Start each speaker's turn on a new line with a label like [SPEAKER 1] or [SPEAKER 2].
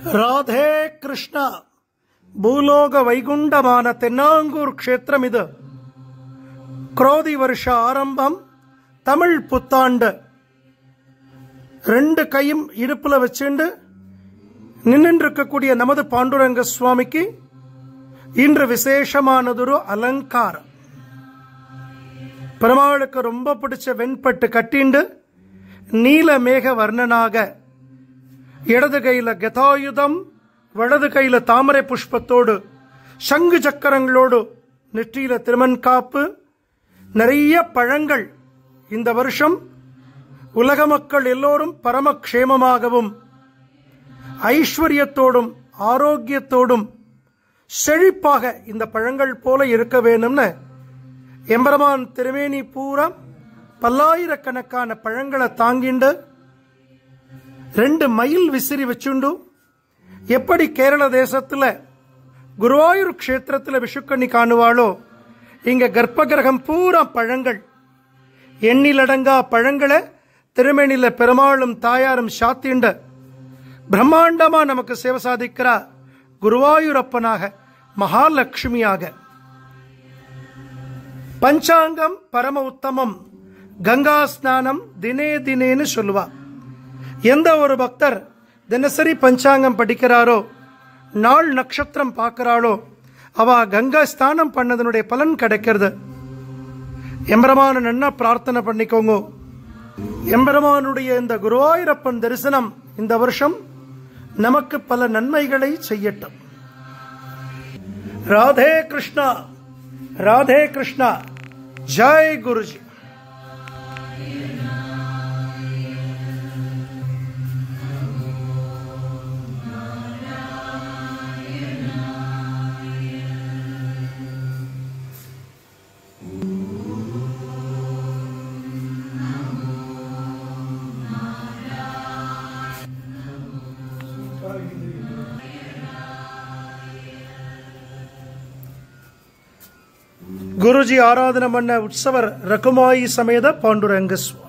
[SPEAKER 1] ராதே கிருஷ்ணா. பூலோக வைகுண்டமான தென்னாங்கூர் க்ஷேத்திரம் இது. குரோதி வருஷ ஆரம்பம், தமிழ் புத்தாண்டு. ரெண்டு கையும் இடுப்புல வச்சுண்டு நின்றிருக்கக்கூடிய நமது பாண்டுரங்க சுவாமிக்கு இன்று விசேஷமானதொரு அலங்காரம். பெருமாளுக்கு ரொம்ப பிடிச்ச வெண்பட்டு கட்டிண்டு நீல மேக வர்ணனாக, இடது கையில கதாயுதம், வலது கையில தாமரை புஷ்பத்தோடு சங்கு சக்கரங்களோடு நெற்றியில திருமண்காப்பு, நிறைய பழங்கள். இந்த வருஷம் உலக மக்கள் எல்லோரும் பரமக்ஷேமமாகவும் ஐஸ்வர்யத்தோடும் ஆரோக்கியத்தோடும் செழிப்பாக இந்த பழங்கள் போல இருக்க வேணும்னு எம்பெருமான் திருமேனி பூரா பல்லாயிரக்கணக்கான பழங்களை தாங்கிண்டு ரெண்டு மயில் விசிறி வச்சுண்டு, எப்படி கேரள தேசத்துல குருவாயூர் க்ஷேத்திரத்தில் விஷுக்கண்ணி காணுவாளோ, இங்க கர்ப்பகிரகம் பூரா பழங்கள், எண்ணிலடங்கா பழங்களை திருமேனில பெருமாளும் தாயாரும் சாத்திண்ட பிரம்மாண்டமா நமக்கு சேவை சாதிக்கிறா குருவாயூரப்பனாக, மகாலட்சுமியாக. பஞ்சாங்கம் பரம உத்தமம், கங்கா ஸ்நானம் தினே தினேன்னு சொல்லுவா. எந்த ஒரு பக்தர் தினசரி பஞ்சாங்கம் படிக்கிறாரோ, நாள் நட்சத்திரம் பார்க்கிறாளோ, அவ கங்கா ஸ்நானம் பண்ணதனுடைய பலன் கிடைக்கிறது. எம்பெருமான நன்னா பிரார்த்தனை பண்ணிக்கோங்க. எம்பெருமானுடைய இந்த குருவாயூரப்பன் தரிசனம் இந்த வருஷம் நமக்கு பல நன்மைகளை செய்யட்டும். ராதே கிருஷ்ணா, ராதே கிருஷ்ணா. ஜெய் குருஜி. குருஜி ஆராதனை பண்ண உற்சவர் ரகுமாயி சமேத பாண்டுரங்க சுவாமி.